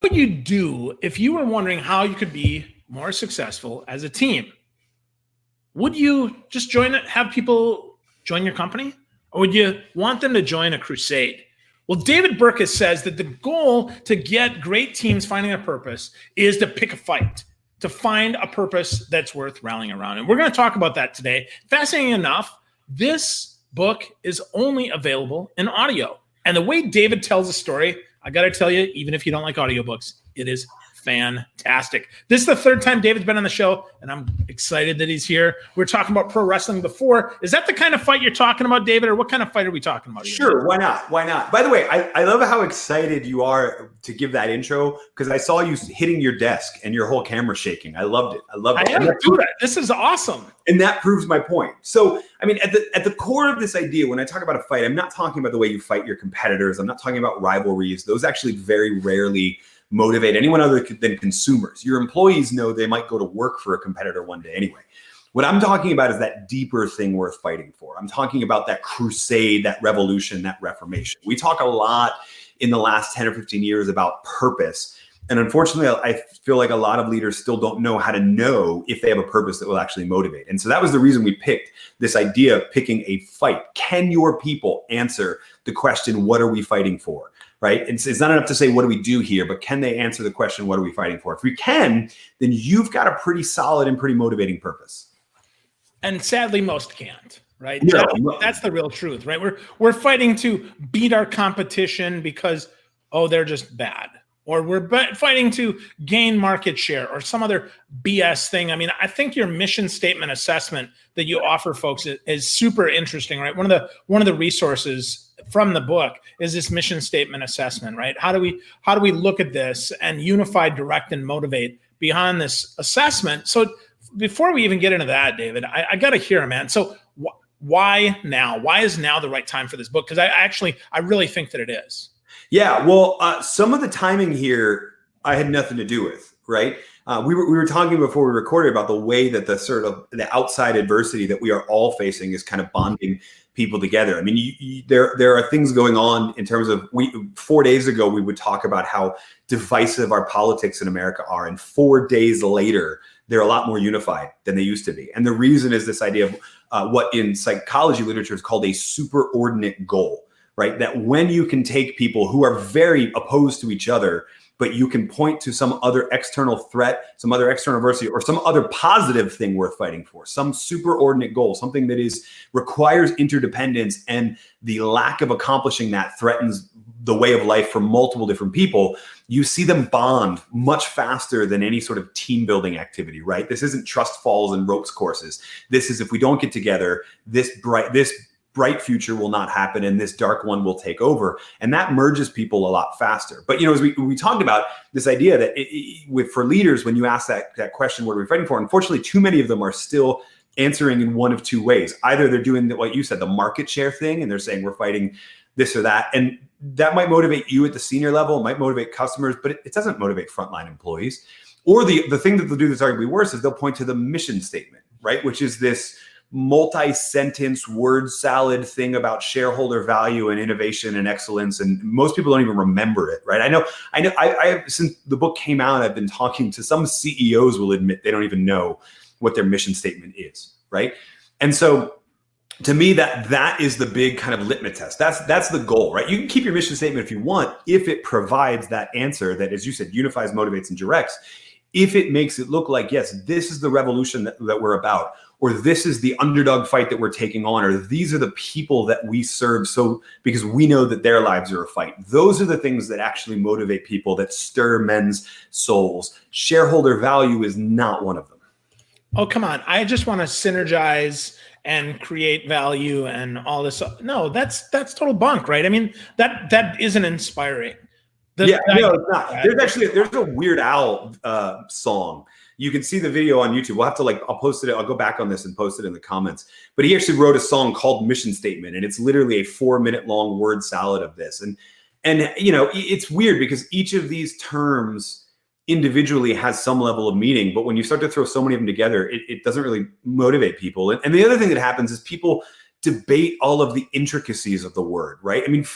What would you do if you were wondering how you could be more successful as a team? Would you just have people join your company? Or would you want them to join a crusade? Well, David Burkus says that the goal to get great teams finding a purpose is to pick a fight, to find a purpose that's worth rallying around. And we're going to talk about that today. Fascinating enough, this book is only available in audio. And the way David tells the story, I got to tell you, even if you don't like audiobooks, it is fantastic. This is the third time David's been on the show, and I'm excited that he's here. We were talking about pro wrestling before. Is that the kind of fight you're talking about, David, or what kind of fight are we talking about? Sure, why not? Why not? By the way, I love how excited you are to give that intro, because I saw you hitting your desk and your whole camera shaking. I loved it. I had to do that. This is awesome. And that proves my point. So, I mean, at the core of this idea, when I talk about a fight, I'm not talking about the way you fight your competitors. I'm not talking about rivalries. Those actually very rarely motivate anyone other than consumers. Your employees know they might go to work for a competitor one day anyway. What I'm talking about is that deeper thing worth fighting for. I'm talking about that crusade, that revolution, that reformation. We talk a lot in the last 10 or 15 years about purpose. And unfortunately, I feel like a lot of leaders still don't know how to know if they have a purpose that will actually motivate. And so that was the reason we picked this idea of picking a fight. Can your people answer the question, what are we fighting for? Right? It's not enough to say, what do we do here? But can they answer the question, what are we fighting for? If we can, then you've got a pretty solid and pretty motivating purpose. And sadly, most can't. Right? No. That's the real truth, right? We're fighting to beat our competition because, they're just bad. Or we're fighting to gain market share or some other BS thing. I mean, I think your mission statement assessment that you offer folks is super interesting, right? One of the resources from the book is this mission statement assessment, right? How do we look at this and unify, direct, and motivate behind this assessment? So before we even get into that, David, I got to hear, man. So why now? Why is now the right time for this book? Because I really think that it is. Yeah, well, some of the timing here I had nothing to do with, right? We were talking before we recorded about the way that the sort of the outside adversity that we are all facing is kind of bonding people together. I mean, there are things going on in terms of 4 days ago, we would talk about how divisive our politics in America are. And 4 days later, they're a lot more unified than they used to be. And the reason is this idea of what in psychology literature is called a superordinate goal. Right? That when you can take people who are very opposed to each other, but you can point to some other external threat, some other external adversity, or some other positive thing worth fighting for, some superordinate goal, something that requires interdependence, and the lack of accomplishing that threatens the way of life for multiple different people, you see them bond much faster than any sort of team building activity, right? This isn't trust falls and ropes courses. This is, if we don't get together, this bright future will not happen and this dark one will take over. And that merges people a lot faster. But, as we talked about this idea that for leaders, when you ask that question, what are we fighting for? Unfortunately, too many of them are still answering in one of two ways. Either they're doing what you said, the market share thing, and they're saying we're fighting this or that. And that might motivate you at the senior level, it might motivate customers, but it doesn't motivate frontline employees. Or the thing that they'll do that's arguably worse is they'll point to the mission statement, right? Which is this multi-sentence word salad thing about shareholder value and innovation and excellence, and most people don't even remember it, right? I know. I since the book came out, I've been talking to some CEOs will admit they don't even know what their mission statement is, right? And so, to me, that is the big kind of litmus test. That's the goal, right? You can keep your mission statement if you want, if it provides that answer that, as you said, unifies, motivates, and directs. If it makes it look like, yes, this is the revolution that we're about, or this is the underdog fight that we're taking on, or these are the people that we serve, so because we know that their lives are a fight. Those are the things that actually motivate people, that stir men's souls. Shareholder value is not one of them. Oh, come on. I just want to synergize and create value and all this. No, that's total bunk, right? I mean, that isn't inspiring. No, it's not. There's a Weird Al song. You can see the video on YouTube. We'll have to I'll post it. I'll go back on this and post it in the comments. But he actually wrote a song called Mission Statement, and it's literally a 4-minute long word salad of this. And it's weird because each of these terms individually has some level of meaning, but when you start to throw so many of them together, it doesn't really motivate people. And the other thing that happens is people debate all of the intricacies of the word, right? I mean,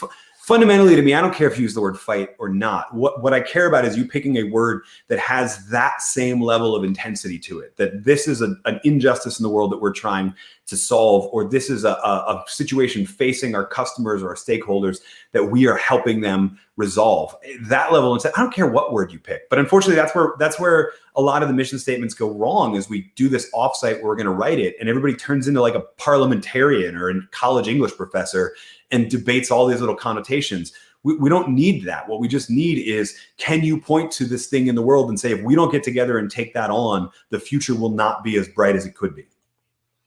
fundamentally to me, I don't care if you use the word fight or not. What I care about is you picking a word that has that same level of intensity to it, that this is an injustice in the world that we're trying to solve, or this is a situation facing our customers or our stakeholders that we are helping them resolve. That level of intent, I don't care what word you pick. But unfortunately, that's where a lot of the mission statements go wrong, is we do this offsite where we're going to write it and everybody turns into like a parliamentarian or a college English professor and debates all these little connotations. We don't need that. What we just need is, can you point to this thing in the world and say, if we don't get together and take that on, the future will not be as bright as it could be.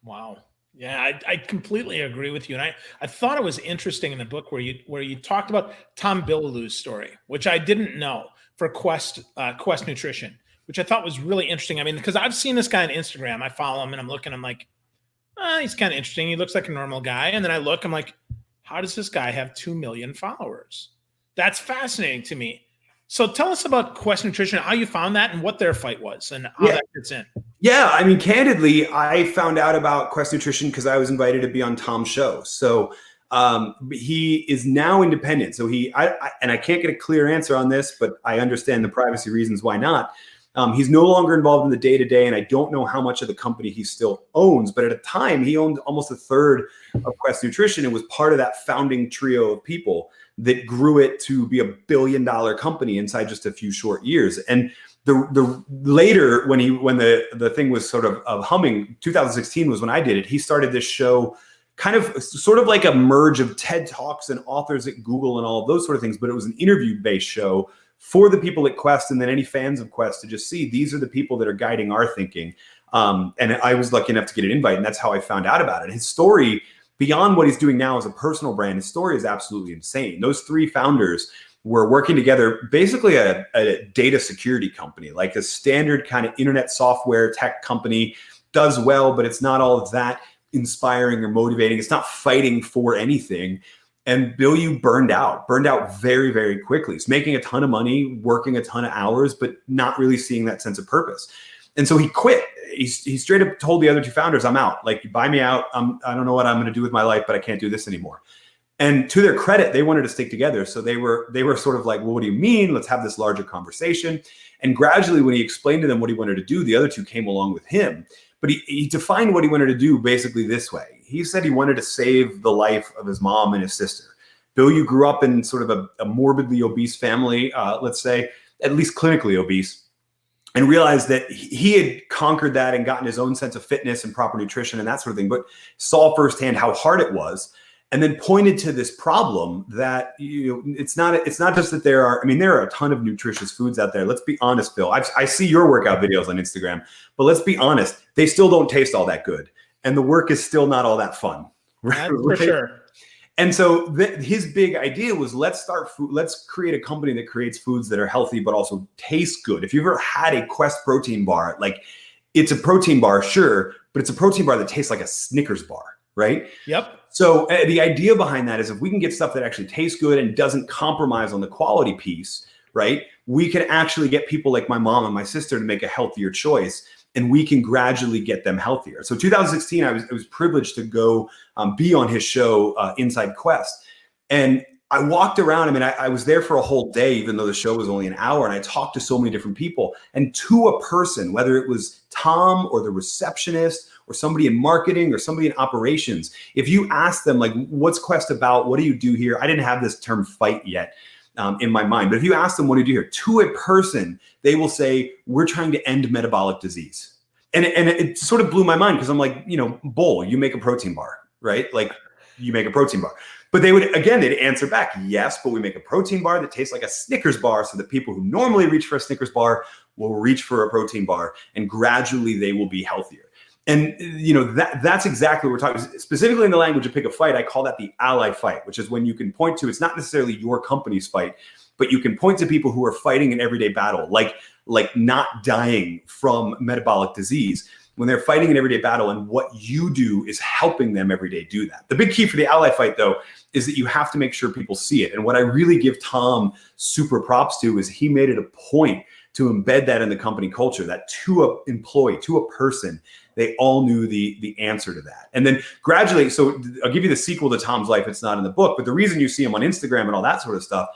Wow. Yeah, I completely agree with you. And I thought it was interesting in the book where you talked about Tom Bilalew's story, which I didn't know, for Quest Nutrition, which I thought was really interesting. I mean, because I've seen this guy on Instagram. I follow him and I'm like, he's kind of interesting. He looks like a normal guy. And then I look, I'm like, how does this guy have 2 million followers? That's fascinating to me. So tell us about Quest Nutrition, how you found that and what their fight was and how that fits in. Yeah, I mean, candidly, I found out about Quest Nutrition because I was invited to be on Tom's show. So he is now independent. So I can't get a clear answer on this, but I understand the privacy reasons why not. He's no longer involved in the day-to-day, and I don't know how much of the company he still owns, but at a time he owned almost a third of Quest Nutrition and was part of that founding trio of people that grew it to be $1 billion company inside just a few short years. And the later, when the thing was sort of humming, 2016 was when I did it. He started this show, kind of sort of like a merge of TED Talks and authors at Google and all of those sort of things, but it was an interview-based show for the people at Quest and then any fans of Quest to just see, these are the people that are guiding our thinking. And I was lucky enough to get an invite, and that's how I found out about it. His story, beyond what he's doing now as a personal brand, his story is absolutely insane. Those three founders were working together, basically a data security company, like a standard kind of internet software tech company, does well, but it's not all of that inspiring or motivating. It's not fighting for anything. And Bill burned out very, very quickly. He's making a ton of money, working a ton of hours, but not really seeing that sense of purpose. And so he quit. He straight up told the other two founders, I'm out. Like, you buy me out. I don't know what I'm going to do with my life, but I can't do this anymore. And to their credit, they wanted to stick together. So they were sort of like, well, what do you mean? Let's have this larger conversation. And gradually, when he explained to them what he wanted to do, the other two came along with him. But he defined what he wanted to do basically this way. He said he wanted to save the life of his mom and his sister. Bill, you grew up in sort of a morbidly obese family, let's say, at least clinically obese, and realized that he had conquered that and gotten his own sense of fitness and proper nutrition and that sort of thing, but saw firsthand how hard it was. And then pointed to this problem that, it's not just that there are a ton of nutritious foods out there. Let's be honest, Bill. I see your workout videos on Instagram, but let's be honest, they still don't taste all that good. And the work is still not all that fun. Right? For sure. And so his big idea was, let's create a company that creates foods that are healthy, but also taste good. If you've ever had a Quest protein bar, like, it's a protein bar, sure, but it's a protein bar that tastes like a Snickers bar, right? Yep. So the idea behind that is, if we can get stuff that actually tastes good and doesn't compromise on the quality piece, right, we can actually get people like my mom and my sister to make a healthier choice, and we can gradually get them healthier. So 2016, I was privileged to go be on his show Inside Quest. And I walked around. I was there for a whole day, even though the show was only an hour, and I talked to so many different people. And to a person, whether it was Tom or the receptionist or somebody in marketing or somebody in operations, if you ask them, like, what's Quest about? What do you do here? I didn't have this term fight yet in my mind. But if you ask them, what do you do here? To a person, they will say, we're trying to end metabolic disease. And it sort of blew my mind, because I'm like, Bull, you make a protein bar, right? Like, you make a protein bar. But they'd answer back, yes, but we make a protein bar that tastes like a Snickers bar, so that people who normally reach for a Snickers bar will reach for a protein bar, and gradually they will be healthier. And that's exactly what we're talking. Specifically in the language of Pick a Fight, I call that the ally fight, which is when you can point to, it's not necessarily your company's fight, but you can point to people who are fighting an everyday battle, like not dying from metabolic disease, when they're fighting an everyday battle, and what you do is helping them every day do that. The big key for the ally fight, though, is that you have to make sure people see it. And what I really give Tom super props to is he made it a point to embed that in the company culture, that to a employee, to a person, they all knew the answer to that. And then gradually, so I'll give you the sequel to Tom's life. It's not in the book, but the reason you see him on Instagram and all that sort of stuff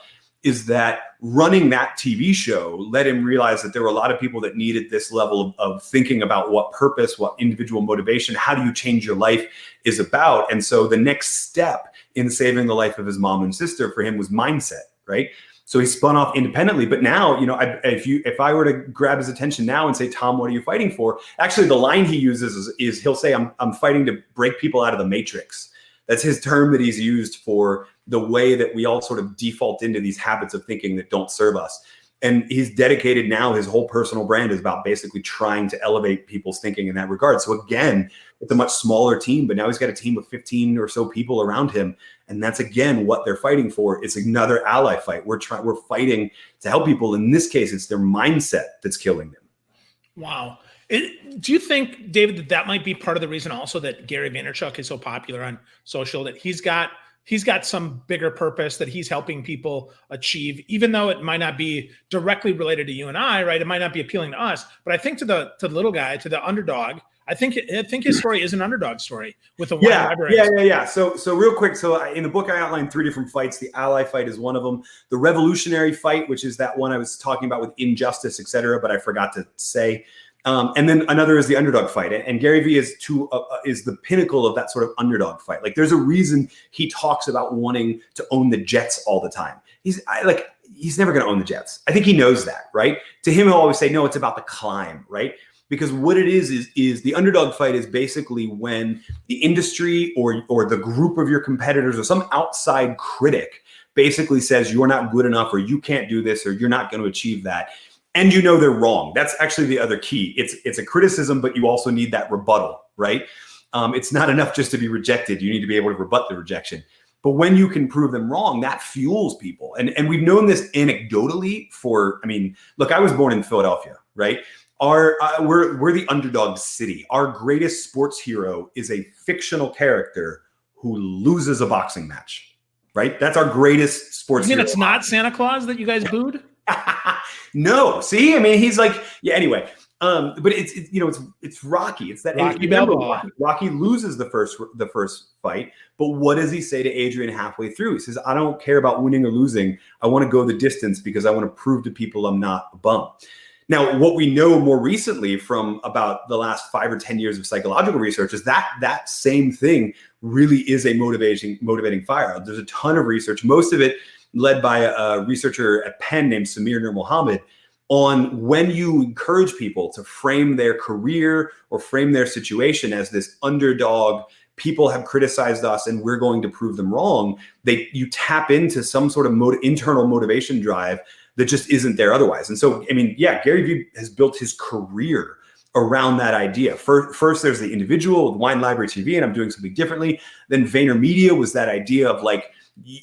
is that running that TV show let him realize that there were a lot of people that needed this level of thinking about what purpose, what individual motivation, how do you change your life is about. And so the next step in saving the life of his mom and sister for him was mindset, right? So he spun off independently. But now, if I were to grab his attention now and say, Tom, what are you fighting for? Actually, the line he uses is he'll say, I'm fighting to break people out of the matrix. That's his term that he's used for the way that we all sort of default into these habits of thinking that don't serve us. And he's dedicated now, his whole personal brand is about basically trying to elevate people's thinking in that regard. So again, it's a much smaller team, but now he's got a team of 15 or so people around him. And that's, again, what they're fighting for. It's another ally fight. We're fighting to help people. In this case, it's their mindset that's killing them. Wow. Do you think, David, that might be part of the reason also that Gary Vaynerchuk is so popular on social, that he's got some bigger purpose that he's helping people achieve, even though it might not be directly related to you and I, right? It might not be appealing to us, but I think to the little guy, to the underdog, I think his story is an underdog story with a wide library. Yeah. So real quick. So in the book, I outlined 3 different fights. The ally fight is one of them. The revolutionary fight, which is that one I was talking about with injustice, et cetera, but I forgot to say. And then another is the underdog fight. And Gary Vee is the pinnacle of that sort of underdog fight. Like, there's a reason he talks about wanting to own the Jets all the time. He's never going to own the Jets. I think he knows that, right? To him, he'll always say, no, it's about the climb, right? Because what it is the underdog fight is basically when the industry or the group of your competitors or some outside critic basically says you're not good enough, or you can't do this, or you're not going to achieve that. And they're wrong. That's actually the other key. It's a criticism, but you also need that rebuttal, right? It's not enough just to be rejected. You need to be able to rebut the rejection. But when you can prove them wrong, that fuels people. And we've known this anecdotally look, I was born in Philadelphia, right? We're the underdog city. Our greatest sports hero is a fictional character who loses a boxing match, right? That's our greatest sports hero. It's not Santa Claus that you guys booed? No, see, he's like, yeah. Anyway, but it's Rocky. It's that Rocky Balboa. Rocky loses the first fight, but what does he say to Adrian halfway through? He says, "I don't care about winning or losing. I want to go the distance because I want to prove to people I'm not a bum." Now, what we know more recently from about the last 5 or 10 years of psychological research is that same thing really is a motivating fire. There's a ton of research, most of it led by a researcher at Penn named Samir Nur Mohammed, on when you encourage people to frame their career or frame their situation as this underdog, people have criticized us and we're going to prove them wrong, you tap into some sort of internal motivation drive that just isn't there otherwise. And so, Gary Vee has built his career around that idea. First, there's the individual with Wine Library TV, and I'm doing something differently. Then VaynerMedia was that idea of like,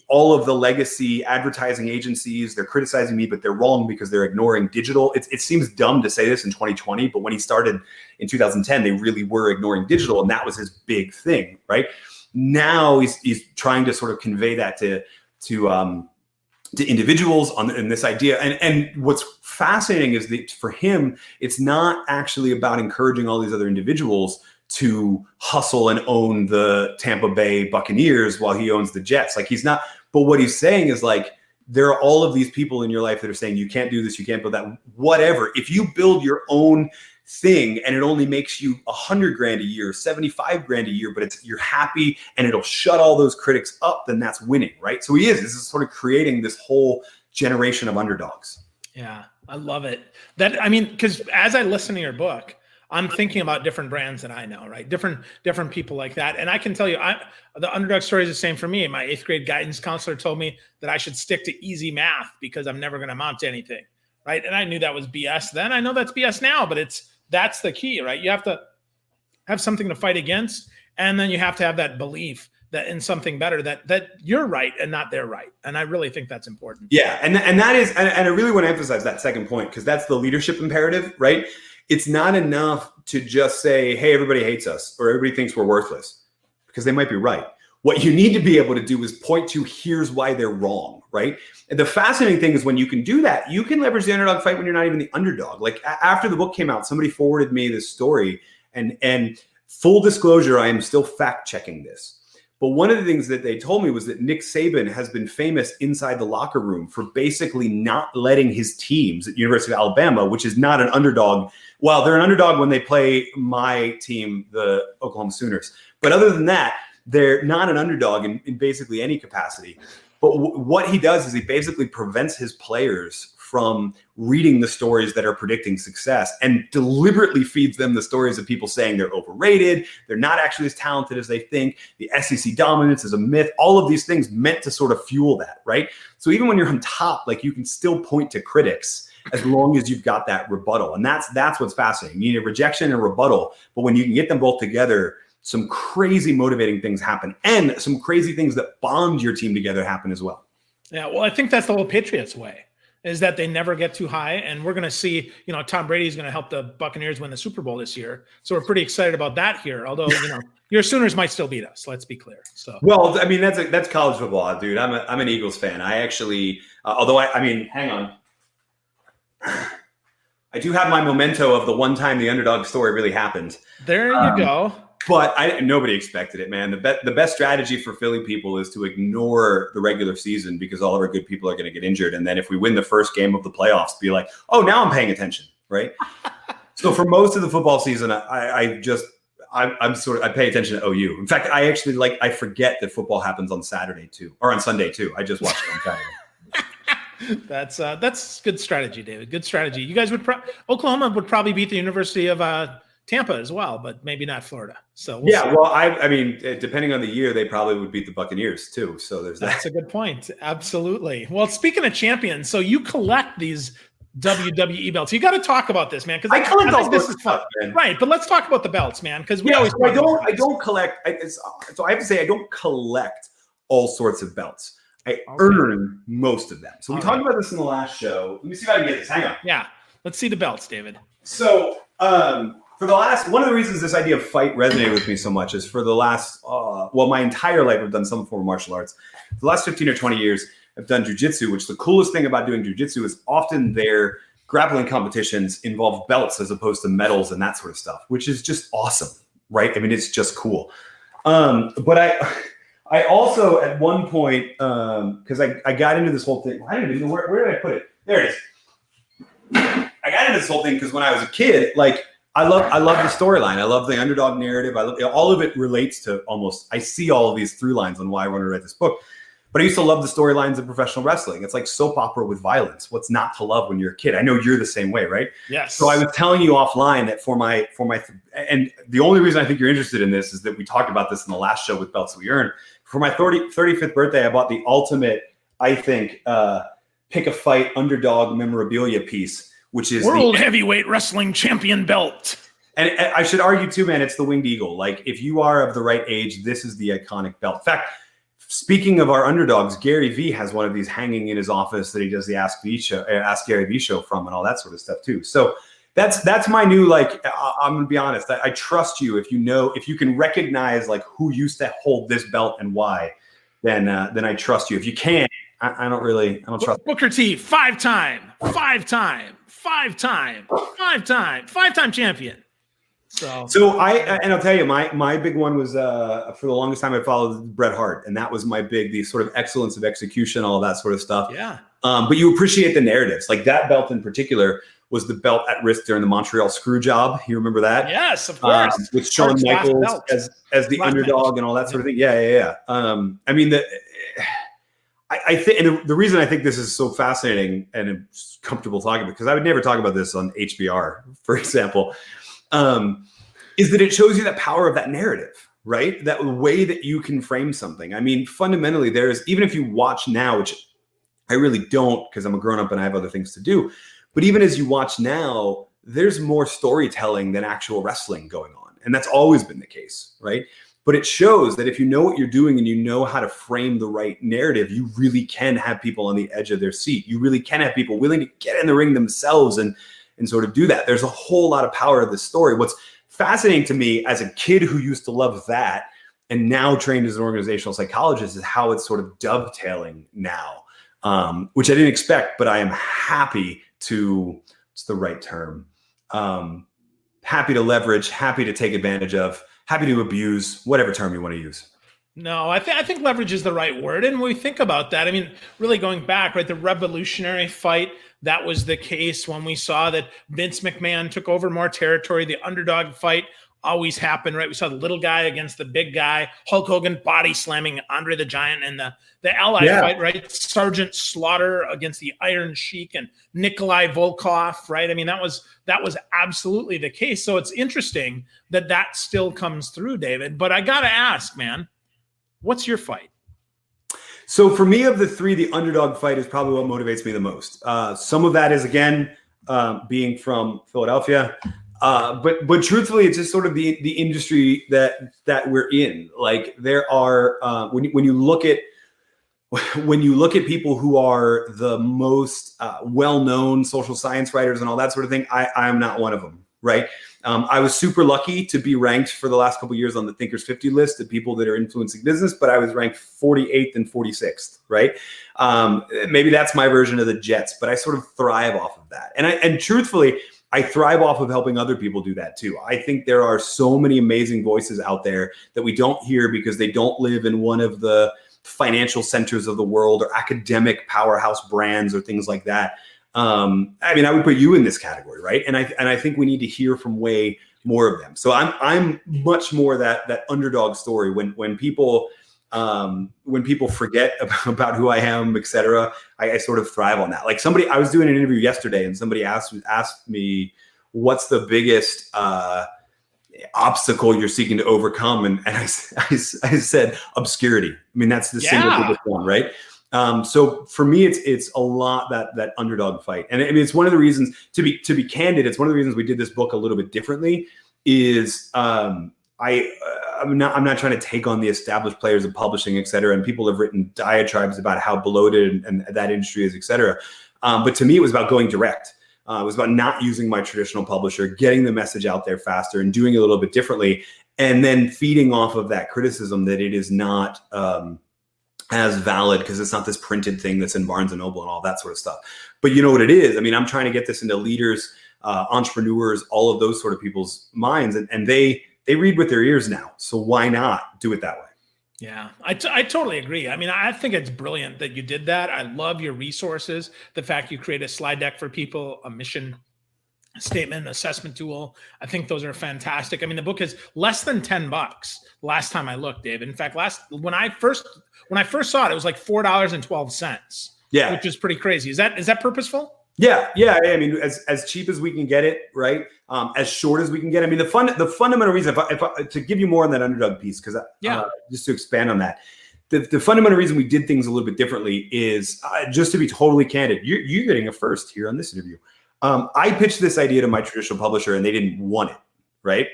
all of the legacy advertising agencies, they're criticizing me, but they're wrong because they're ignoring digital. It seems dumb to say this in 2020, but when he started in 2010, they really were ignoring digital, and that was his big thing, right? Now he's trying to sort of convey that to individuals in this idea. And what's fascinating is that for him, it's not actually about encouraging all these other individuals to hustle and own the Tampa Bay Buccaneers while he owns the Jets. Like, he's not, but what he's saying is like, there are all of these people in your life that are saying, you can't do this, you can't build that, whatever. If you build your own thing and it only makes you $100,000 a year, $75,000 a year, but you're happy and it'll shut all those critics up, then that's winning, right? So this is sort of creating this whole generation of underdogs. Yeah, I love it. Because as I listen to your book, I'm thinking about different brands that I know, right? Different people like that. And I can tell you, the underdog story is the same for me. My 8th grade guidance counselor told me that I should stick to easy math because I'm never going to amount to anything, right? And I knew that was BS then. I know that's BS now, but that's the key, right? You have to have something to fight against, and then you have to have that belief that in something better, that you're right and not they're right. And I really think that's important. Yeah, and that is, and I really want to emphasize that second point, because that's the leadership imperative, right? It's not enough to just say, hey, everybody hates us or everybody thinks we're worthless, because they might be right. What you need to be able to do is point to, here's why they're wrong, right? And the fascinating thing is when you can do that, you can leverage the underdog fight when you're not even the underdog. Like after the book came out, somebody forwarded me this story, and full disclosure, I am still fact checking this. But one of the things that they told me was that Nick Saban has been famous inside the locker room for basically not letting his teams at University of Alabama, which is not an underdog. Well, they're an underdog when they play my team, the Oklahoma Sooners. But other than that, they're not an underdog in basically any capacity. But what he does is he basically prevents his players from reading the stories that are predicting success and deliberately feeds them the stories of people saying they're overrated, they're not actually as talented as they think, the SEC dominance is a myth, all of these things meant to sort of fuel that, right? So even when you're on top, like you can still point to critics as long as you've got that rebuttal. And that's what's fascinating. You need a rejection and a rebuttal, but when you can get them both together, some crazy motivating things happen, and some crazy things that bond your team together happen as well. Yeah, well, I think that's the whole Patriots way, is that they never get too high. And we're going to see, Tom Brady is going to help the Buccaneers win the Super Bowl this year. So we're pretty excited about that here. Although, your Sooners might still beat us. Let's be clear. So, well, I mean, that's college football, dude. I'm an Eagles fan. I actually, although hang on. I do have my memento of the one time the underdog story really happened. There you go. But nobody expected it, man. The best strategy for Philly people is to ignore the regular season because all of our good people are going to get injured. And then if we win the first game of the playoffs, be like, oh, now I'm paying attention, right? So for most of the football season, I pay attention to OU. In fact, I forget that football happens on Saturday too, or on Sunday too. I just watch it on Saturday. That's good strategy, David. Good strategy. You guys Oklahoma would probably beat the University of Tampa as well, but maybe not Florida. So we'll see. Well, I mean, depending on the year, they probably would beat the Buccaneers too. So there's that. That's a good point. Absolutely. Well, speaking of champions, so you collect these WWE belts. You got to talk about this, man, because I collect all this is fun, man. Right? But let's talk about the belts, man, because I don't collect. So I have to say, I don't collect all sorts of belts. I earn most of them. So we talked about this in the last show. Let me see if I can get this. Hang on. Yeah, let's see the belts, David. So for the last, one of the reasons this idea of fight resonated with me so much is for the last, my entire life I've done some form of martial arts. For the last 15 or 20 years, I've done jujitsu, which the coolest thing about doing jujitsu is often their grappling competitions involve belts as opposed to medals and that sort of stuff, which is just awesome, right? I mean, it's just cool. But I also at one point, because I got into this whole thing, I don't even know where did I put it? There it is. I got into this whole thing because when I was a kid, like I love the storyline. I love the underdog narrative. I love all of it relates to I see all of these through lines on why I want to write this book. But I used to love the storylines of professional wrestling. It's like soap opera with violence. What's not to love when you're a kid? I know you're the same way, right? Yes. So I was telling you offline that for my, and the only reason I think you're interested in this is that we talked about this in the last show with Belts We Earn. For my 35th birthday, I bought the ultimate, I think, pick a fight underdog memorabilia piece, which is World Heavyweight Wrestling Champion belt. And I should argue too, man, it's the Winged Eagle. Like if you are of the right age, this is the iconic belt. In fact, speaking of our underdogs, Gary Vee has one of these hanging in his office that he does the Ask Gary Vee show from and all that sort of stuff too. So that's my new, I'm gonna be honest. I trust you if you can recognize like who used to hold this belt and why, then I trust you. If you can't, I don't trust Booker T, five-time champion. So I'll tell you, my big one was for the longest time I followed Bret Hart, and that was my big, the sort of excellence of execution, all of that sort of stuff. Yeah. But you appreciate the narratives, like that belt in particular was the belt at risk during the Montreal screw job. You remember that? Yes, of course. With Shawn Michaels as the underdog and all that sort of thing. Yeah. I mean I think, and the reason I think this is so fascinating and I'm comfortable talking about, because I would never talk about this on HBR, for example, is that it shows you the power of that narrative, right? That way that you can frame something. I mean, fundamentally, even if you watch now, which I really don't because I'm a grown up and I have other things to do, but even as you watch now, there's more storytelling than actual wrestling going on. And that's always been the case, right? But it shows that if you know what you're doing and you know how to frame the right narrative, you really can have people on the edge of their seat. You really can have people willing to get in the ring themselves and sort of do that. There's a whole lot of power of this story. What's fascinating to me as a kid who used to love that and now trained as an organizational psychologist is how it's sort of dovetailing now. which I didn't expect, but I am happy to, what's the right term? Happy to leverage, happy to take advantage of, happy to abuse, whatever term you want to use. No, I think leverage is the right word. And when we think about that, I mean, really going back, right, the revolutionary fight, that was the case when we saw that Vince McMahon took over more territory. The underdog fight always happened, right? We saw the little guy against the big guy, Hulk Hogan body slamming Andre the Giant, and the ally fight, right? Sergeant Slaughter against the Iron Sheik and Nikolai Volkov, right? I mean, that was absolutely the case. So it's interesting that still comes through, David. But I got to ask, man, what's your fight? So for me, of the three, the underdog fight is probably what motivates me the most. Some of that is, again, being from Philadelphia. But truthfully, it's just sort of the industry that we're in. Like, there are when you look at people who are the most well-known social science writers and all that sort of thing, I'm not one of them, right? I was super lucky to be ranked for the last couple of years on the Thinkers 50 list of people that are influencing business, but I was ranked 48th and 46th, right? Maybe that's my version of the Jets, but I sort of thrive off of that. And truthfully, I thrive off of helping other people do that too. I think there are so many amazing voices out there that we don't hear because they don't live in one of the financial centers of the world or academic powerhouse brands or things like that. I mean, I would put you in this category, right? And I think we need to hear from way more of them. So I'm much more that underdog story when people forget about who I am, et cetera. I sort of thrive on that. Like, I was doing an interview yesterday and somebody asked me, what's the biggest obstacle you're seeking to overcome? And I said obscurity. I mean, that's the single biggest one, right? So for me, it's a lot that underdog fight. And I mean, it's one of the reasons, to be candid, it's one of the reasons we did this book a little bit differently is, I'm not trying to take on the established players of publishing, et cetera. And people have written diatribes about how bloated and that industry is, et cetera. But to me, it was about going direct. It was about not using my traditional publisher, getting the message out there faster and doing it a little bit differently. And then feeding off of that criticism that it is not as valid because it's not this printed thing that's in Barnes and Noble and all that sort of stuff. But you know what it is? I mean, I'm trying to get this into leaders, entrepreneurs, all of those sort of people's minds. And they read with their ears now. So why not do it that way? Yeah, I totally agree. I mean, I think it's brilliant that you did that. I love your resources. The fact you create a slide deck for people, a mission statement, assessment tool. I think those are fantastic. I mean, the book is less than $10 last time I looked, David. In fact, when I first saw it, it was like $4.12. Yeah, which is pretty crazy. Is that purposeful? Yeah. I mean, as cheap as we can get it, right? As short as we can get it. I mean, the fundamental reason, if to give you more on that underdog piece, because just to expand on that, the fundamental reason we did things a little bit differently is just to be totally candid. You're getting a first here on this interview. I pitched this idea to my traditional publisher, and they didn't want it, right?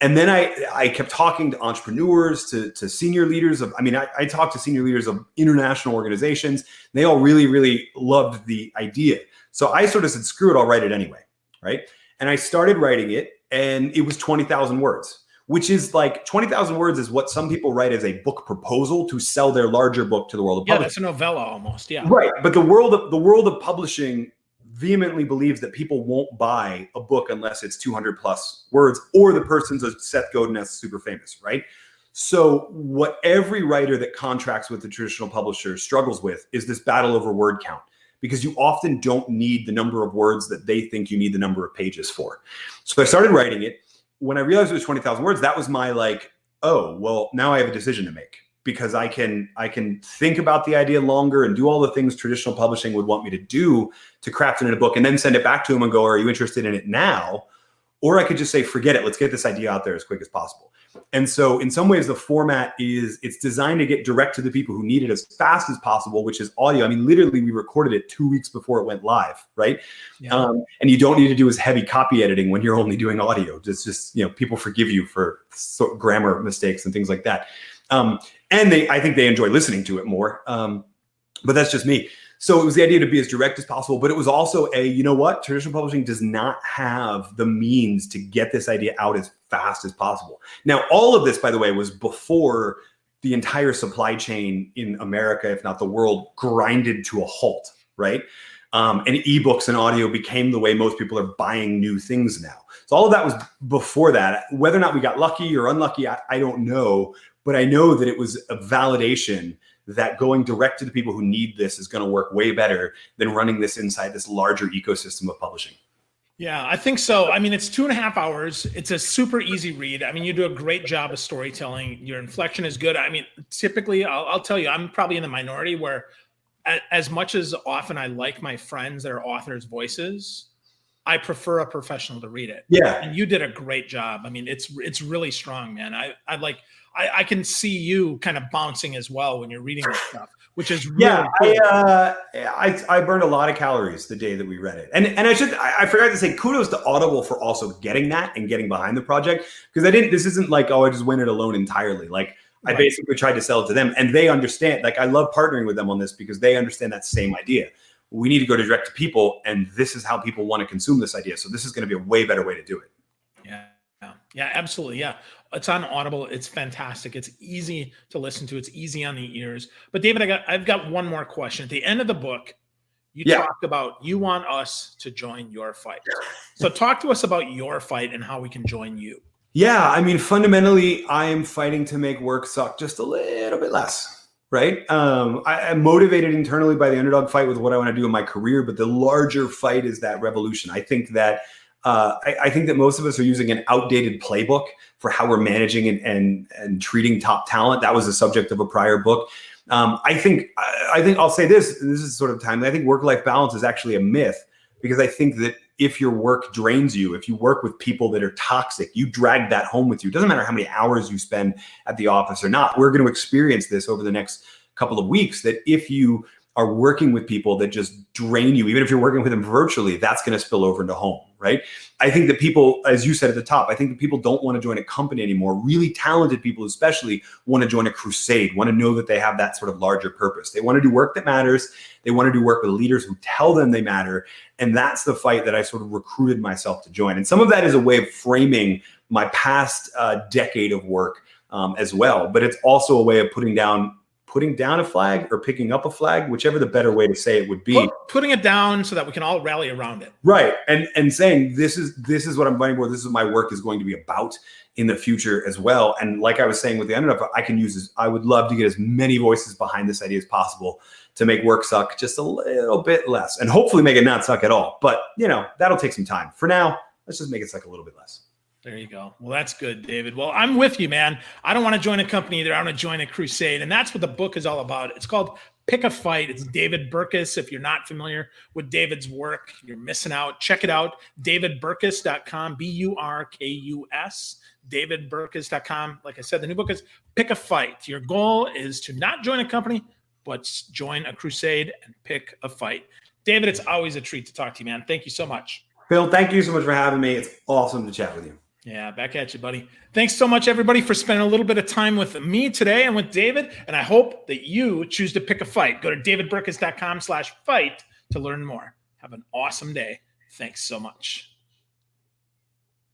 And then I kept talking to entrepreneurs, to senior leaders I talked to senior leaders of international organizations. They all really, really loved the idea. So I sort of said, screw it, I'll write it anyway, right? And I started writing it, and it was 20,000 words, which is like 20,000 words is what some people write as a book proposal to sell their larger book to the world of publishing. Yeah, that's a novella almost, yeah. Right, but the world of publishing vehemently believes that people won't buy a book unless it's 200 plus words, or the person's a Seth Godin-esque super famous, right? So what every writer that contracts with the traditional publisher struggles with is this battle over word count, because you often don't need the number of words that they think you need the number of pages for. So I started writing it. When I realized it was 20,000 words, that was my oh, well, now I have a decision to make, because I can think about the idea longer and do all the things traditional publishing would want me to do to craft it in a book and then send it back to them and go, are you interested in it now? Or I could just say, forget it. Let's get this idea out there as quick as possible. And so in some ways, the format it's designed to get direct to the people who need it as fast as possible, which is audio. I mean, literally, we recorded it 2 weeks before it went live, right? Yeah. And you don't need to do as heavy copy editing when you're only doing audio. It's just, people forgive you for grammar mistakes and things like that. And I think they enjoy listening to it more. But that's just me. So it was the idea to be as direct as possible, but it was also traditional publishing does not have the means to get this idea out as fast as possible. Now, all of this, by the way, was before the entire supply chain in America, if not the world, grinded to a halt, right? And ebooks and audio became the way most people are buying new things now. So all of that was before that. Whether or not we got lucky or unlucky, I don't know. But I know that it was a validation that going direct to the people who need this is going to work way better than running this inside this larger ecosystem of publishing. Yeah, I think so. I mean, it's 2.5 hours. It's a super easy read. I mean, you do a great job of storytelling. Your inflection is good. I mean, typically, I'll tell you, I'm probably in the minority where as much as often I like my friends that are authors' voices, I prefer a professional to read it. Yeah. And you did a great job. I mean, it's really strong, man. I can see you kind of bouncing as well when you're reading this stuff, which is really cool. I burned a lot of calories the day that we read it. And I forgot to say kudos to Audible for also getting that and getting behind the project, because this isn't like, oh, I just went it alone entirely. Like I basically tried to sell it to them, and they understand. Like I love partnering with them on this because they understand that same idea. We need to go direct to people, and this is how people want to consume this idea. So this is going to be a way better way to do it. Yeah, absolutely. Yeah. It's on Audible. It's fantastic. It's easy to listen to. It's easy on the ears. But David, I've got one more question. At the end of the book, you talked about you want us to join your fight. So talk to us about your fight and how we can join you. Yeah, I mean, fundamentally, I am fighting to make work suck just a little bit less, right? I'm motivated internally by the underdog fight with what I want to do in my career, but the larger fight is that revolution. I think that I think that most of us are using an outdated playbook for how we're managing and treating top talent. That was the subject of a prior book. I think I'll say this is sort of timely. I think work-life balance is actually a myth, because I think that if your work drains you, if you work with people that are toxic, you drag that home with you. It doesn't matter how many hours you spend at the office or not. We're going to experience this over the next couple of weeks, that if you are working with people that just drain you, even if you're working with them virtually, that's going to spill over into home, right? I think that people, as you said at the top, I think that people don't want to join a company anymore. Really talented people especially want to join a crusade, want to know that they have that sort of larger purpose. They want to do work that matters. They want to do work with leaders who tell them they matter. And that's the fight that I sort of recruited myself to join. And some of that is a way of framing my past decade of work as well. But it's also a way of putting down a flag or picking up a flag, whichever the better way to say it would be. Putting it down so that we can all rally around it. Right. And saying this is what I'm fighting for. This is what my work is going to be about in the future as well. And like I was saying with the underdog, I would love to get as many voices behind this idea as possible to make work suck just a little bit less, and hopefully make it not suck at all. But that'll take some time. For now, let's just make it suck a little bit less. There you go. Well, that's good, David. Well, I'm with you, man. I don't want to join a company either. I want to join a crusade. And that's what the book is all about. It's called Pick a Fight. It's David Burkus. If you're not familiar with David's work, you're missing out. Check it out. DavidBurkus.com, Burkus, DavidBurkus.com. Like I said, the new book is Pick a Fight. Your goal is to not join a company, but join a crusade and pick a fight. David, it's always a treat to talk to you, man. Thank you so much. Phil, thank you so much for having me. It's awesome to chat with you. Yeah, back at you, buddy. Thanks so much, everybody, for spending a little bit of time with me today and with David. And I hope that you choose to pick a fight. Go to davidburkus.com/fight to learn more. Have an awesome day. Thanks so much.